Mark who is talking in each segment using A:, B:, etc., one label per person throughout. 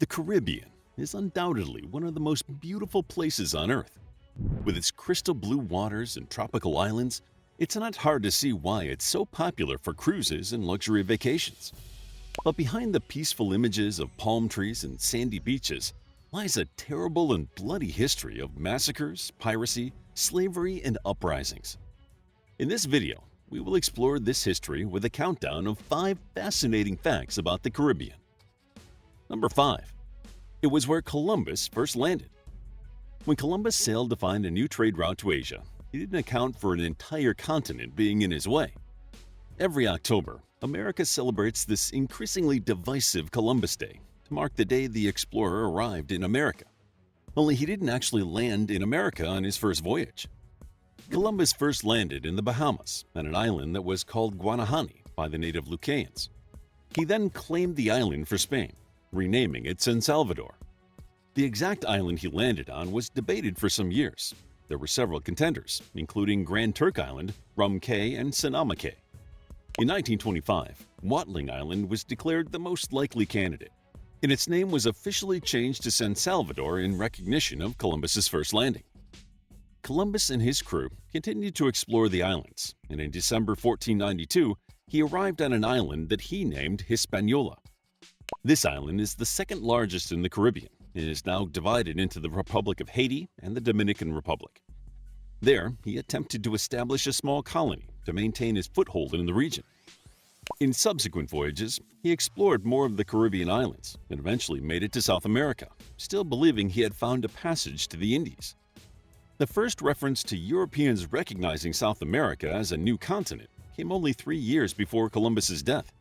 A: The Caribbean is undoubtedly one of the most beautiful places on Earth. With its crystal blue waters and tropical islands, it's not hard to see why it's so popular for cruises and luxury vacations. But behind the peaceful images of palm trees and sandy beaches lies a terrible and bloody history of massacres, piracy, slavery, and uprisings. In this video, we will explore this history with a countdown of 5 fascinating facts about the Caribbean. Number 5. It was where Columbus first landed. When Columbus sailed to find a new trade route to Asia, he didn't account for an entire continent being in his way. Every October, America celebrates this increasingly divisive Columbus Day to mark the day the explorer arrived in America. Only he didn't actually land in America on his first voyage. Columbus first landed in the Bahamas, on an island that was called Guanahani by the native Lucayans. He then claimed the island for Spain, renaming it San Salvador. The exact island he landed on was debated for some years. There were several contenders, including Grand Turk Island, Rum Cay, and Sonoma Cay. In 1925, Watling Island was declared the most likely candidate, and its name was officially changed to San Salvador in recognition of Columbus's first landing. Columbus and his crew continued to explore the islands, and in December 1492, he arrived on an island that he named Hispaniola. This island is the second largest in the Caribbean and is now divided into the Republic of Haiti and the Dominican Republic. There, he attempted to establish a small colony to maintain his foothold in the region. In subsequent voyages, he explored more of the Caribbean islands and eventually made it to South America, still believing he had found a passage to the Indies. The first reference to Europeans recognizing South America as a new continent came only 3 years before Columbus's death.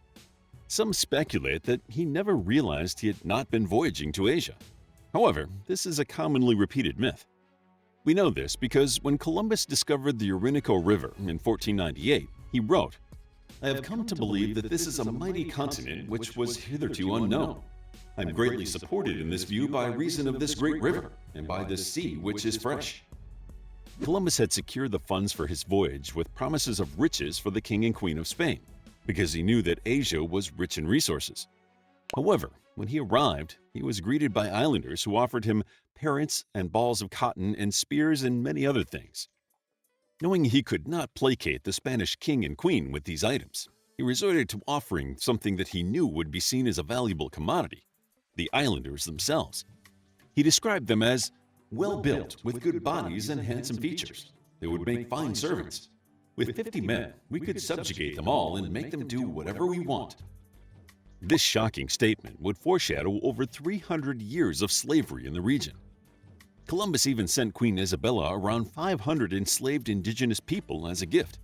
A: Some speculate that he never realized he had not been voyaging to Asia. However, this is a commonly repeated myth. We know this because when Columbus discovered the Orinoco River in 1498, he wrote, "I have come to believe that this is a mighty continent which was hitherto unknown. I am greatly supported in this view by reason of this great river, and by this sea which is fresh." Columbus had secured the funds for his voyage with promises of riches for the King and Queen of Spain, because he knew that Asia was rich in resources. However, when he arrived, he was greeted by islanders who offered him parrots and balls of cotton and spears and many other things. Knowing he could not placate the Spanish king and queen with these items, he resorted to offering something that he knew would be seen as a valuable commodity: the islanders themselves. He described them as well-built, with good bodies and handsome features. They would make fine servants. With 50 men, we could subjugate them all and make them do whatever we want. This shocking statement would foreshadow over 300 years of slavery in the region. Columbus even sent Queen Isabella around 500 enslaved indigenous people as a gift.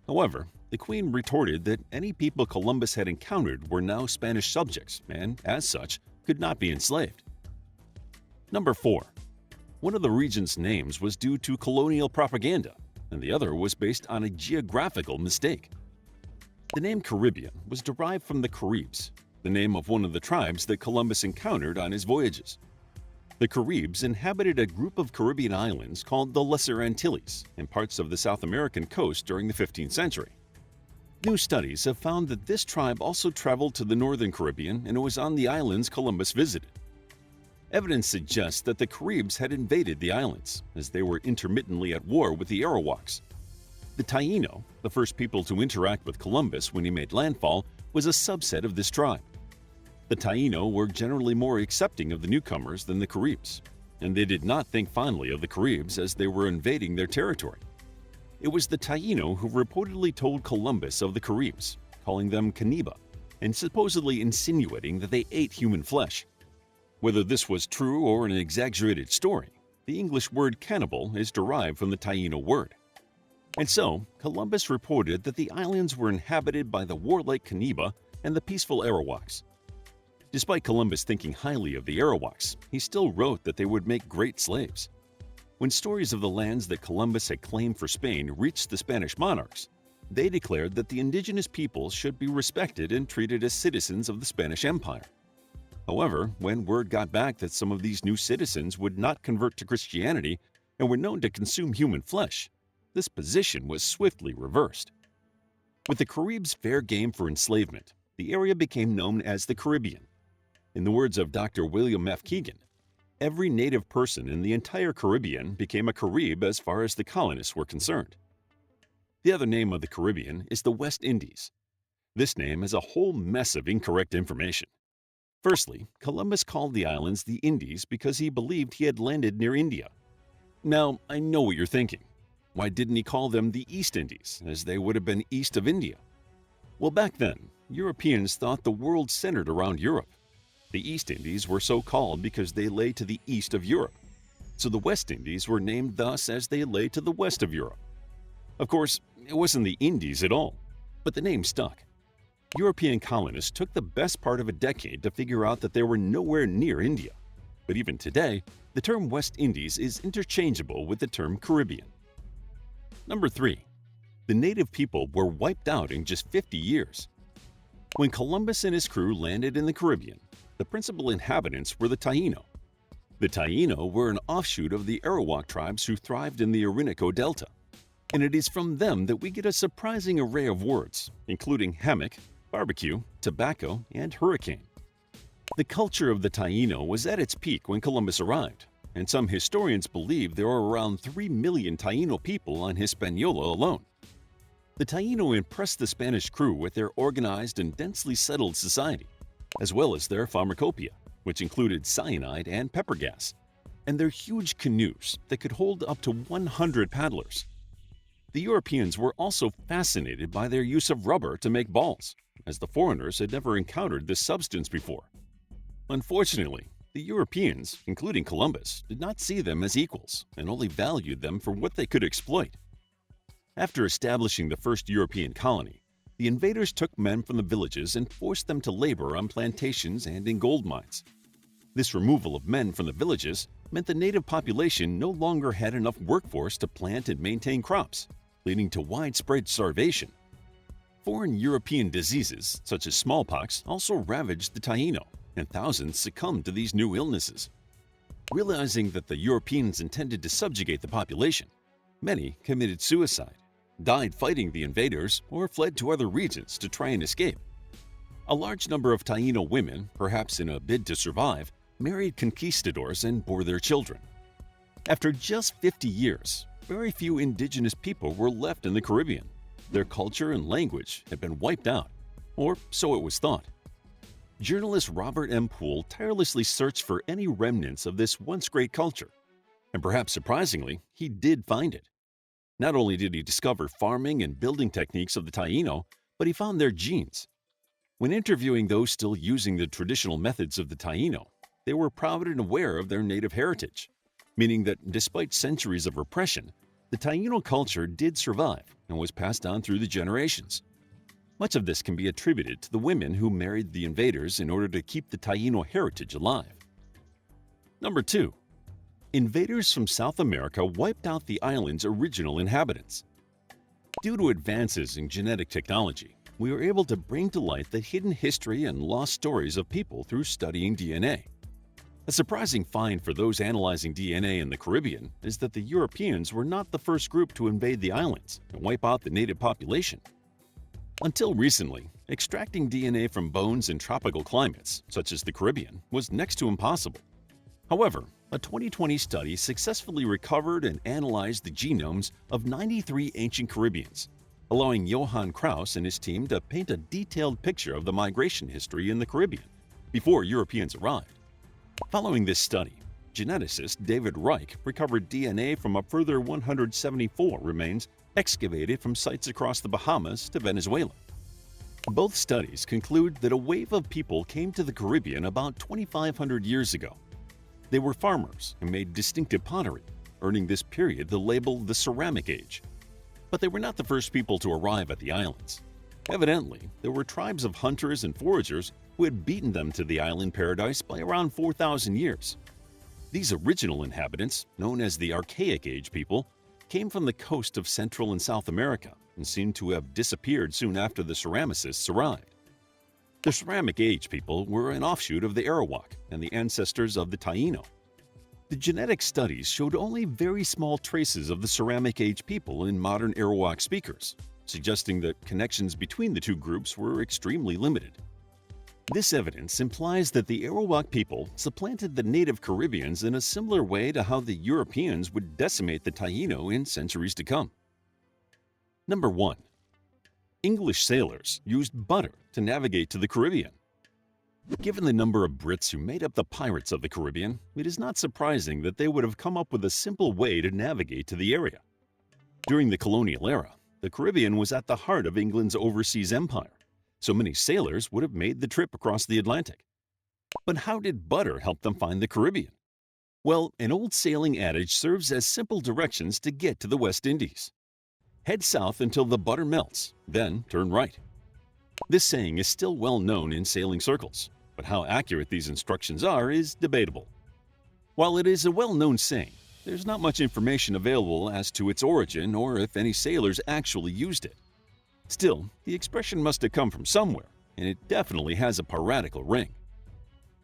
A: However, the Queen retorted that any people Columbus had encountered were now Spanish subjects and, as such, could not be enslaved. Number 4. One of the region's names was due to colonial propaganda, and the other was based on a geographical mistake. The name Caribbean was derived from the Caribs, the name of one of the tribes that Columbus encountered on his voyages. The Caribs inhabited a group of Caribbean islands called the Lesser Antilles and parts of the South American coast during the 15th century. New studies have found that this tribe also traveled to the northern Caribbean and it was on the islands Columbus visited. Evidence suggests that the Caribs had invaded the islands, as they were intermittently at war with the Arawaks. The Taino, the first people to interact with Columbus when he made landfall, was a subset of this tribe. The Taino were generally more accepting of the newcomers than the Caribs, and they did not think fondly of the Caribs as they were invading their territory. It was the Taino who reportedly told Columbus of the Caribs, calling them Caniba, and supposedly insinuating that they ate human flesh. Whether this was true or an exaggerated story, the English word cannibal is derived from the Taino word. And so, Columbus reported that the islands were inhabited by the warlike Caniba and the peaceful Arawaks. Despite Columbus thinking highly of the Arawaks, he still wrote that they would make great slaves. When stories of the lands that Columbus had claimed for Spain reached the Spanish monarchs, they declared that the indigenous peoples should be respected and treated as citizens of the Spanish Empire. However, when word got back that some of these new citizens would not convert to Christianity and were known to consume human flesh, this position was swiftly reversed. With the Caribs fair game for enslavement, the area became known as the Caribbean. In the words of Dr. William F. Keegan, every native person in the entire Caribbean became a Carib as far as the colonists were concerned. The other name of the Caribbean is the West Indies. This name is a whole mess of incorrect information. Firstly, Columbus called the islands the Indies because he believed he had landed near India. Now, I know what you're thinking. Why didn't he call them the East Indies, as they would have been east of India? Well, back then, Europeans thought the world centered around Europe. The East Indies were so called because they lay to the east of Europe. So the West Indies were named thus as they lay to the west of Europe. Of course, it wasn't the Indies at all, but the name stuck. European colonists took the best part of a decade to figure out that they were nowhere near India. But even today, the term West Indies is interchangeable with the term Caribbean. Number 3. The native people were wiped out in just 50 years. When Columbus and his crew landed in the Caribbean, the principal inhabitants were the Taino. The Taino were an offshoot of the Arawak tribes who thrived in the Orinoco Delta. And it is from them that we get a surprising array of words, including hammock, barbecue, tobacco, and hurricane. The culture of the Taino was at its peak when Columbus arrived, and some historians believe there were around 3 million Taino people on Hispaniola alone. The Taino impressed the Spanish crew with their organized and densely settled society, as well as their pharmacopoeia, which included cyanide and pepper gas, and their huge canoes that could hold up to 100 paddlers. The Europeans were also fascinated by their use of rubber to make balls, as the foreigners had never encountered this substance before. Unfortunately, the Europeans, including Columbus, did not see them as equals and only valued them for what they could exploit. After establishing the first European colony, the invaders took men from the villages and forced them to labor on plantations and in gold mines. This removal of men from the villages meant the native population no longer had enough workforce to plant and maintain crops, leading to widespread starvation. Foreign European diseases, such as smallpox, also ravaged the Taino, and thousands succumbed to these new illnesses. Realizing that the Europeans intended to subjugate the population, many committed suicide, died fighting the invaders, or fled to other regions to try and escape. A large number of Taino women, perhaps in a bid to survive, married conquistadors and bore their children. After just 50 years, very few indigenous people were left in the Caribbean. Their culture and language had been wiped out, or so it was thought. Journalist Robert M. Poole tirelessly searched for any remnants of this once great culture, and perhaps surprisingly, he did find it. Not only did he discover farming and building techniques of the Taino, but he found their genes. When interviewing those still using the traditional methods of the Taino, they were proud and aware of their native heritage, meaning that despite centuries of repression, the Taino culture did survive and was passed on through the generations. Much of this can be attributed to the women who married the invaders in order to keep the Taino heritage alive. Number 2. Invaders from South America wiped out the island's original inhabitants. Due to advances in genetic technology, we were able to bring to light the hidden history and lost stories of people through studying DNA. A surprising find for those analyzing DNA in the Caribbean is that the Europeans were not the first group to invade the islands and wipe out the native population. Until recently, extracting DNA from bones in tropical climates, such as the Caribbean, was next to impossible. However, a 2020 study successfully recovered and analyzed the genomes of 93 ancient Caribbeans, allowing Johann Kraus and his team to paint a detailed picture of the migration history in the Caribbean before Europeans arrived. Following this study, geneticist David Reich recovered DNA from a further 174 remains excavated from sites across the Bahamas to Venezuela. Both studies conclude that a wave of people came to the Caribbean about 2,500 years ago. They were farmers and made distinctive pottery, earning this period the label the Ceramic Age. But they were not the first people to arrive at the islands. Evidently, there were tribes of hunters and foragers who had beaten them to the island paradise by around 4,000 years. These original inhabitants, known as the Archaic Age people, came from the coast of Central and South America and seem to have disappeared soon after the ceramicists arrived. The Ceramic Age people were an offshoot of the Arawak and the ancestors of the Taino. The genetic studies showed only very small traces of the Ceramic Age people in modern Arawak speakers, suggesting that connections between the two groups were extremely limited. This evidence implies that the Arawak people supplanted the native Caribbeans in a similar way to how the Europeans would decimate the Taino in centuries to come. Number 1. English sailors used butter to navigate to the Caribbean. Given the number of Brits who made up the pirates of the Caribbean, it is not surprising that they would have come up with a simple way to navigate to the area. During the colonial era, the Caribbean was at the heart of England's overseas empire, so many sailors would have made the trip across the Atlantic. But how did butter help them find the Caribbean? Well, an old sailing adage serves as simple directions to get to the West Indies. Head south until the butter melts, then turn right. This saying is still well known in sailing circles, but how accurate these instructions are is debatable. While it is a well-known saying, there's not much information available as to its origin or if any sailors actually used it. Still, the expression must have come from somewhere, and it definitely has a piratical ring.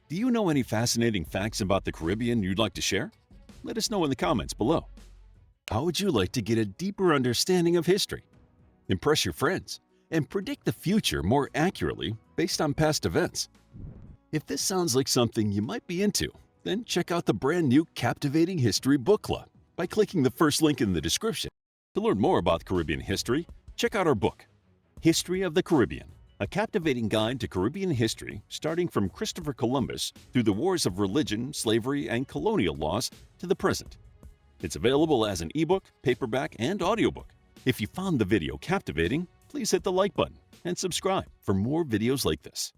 A: Do you know any fascinating facts about the Caribbean you'd like to share? Let us know in the comments below. How would you like to get a deeper understanding of history, impress your friends, and predict the future more accurately based on past events? If this sounds like something you might be into, then check out the brand new Captivating History Book Club by clicking the first link in the description. To learn more about Caribbean history, check out our book, History of the Caribbean, a captivating guide to Caribbean history starting from Christopher Columbus through the wars of religion, slavery, and colonial laws to the present. It's available as an ebook, paperback, and audiobook. If you found the video captivating, please hit the like button and subscribe for more videos like this.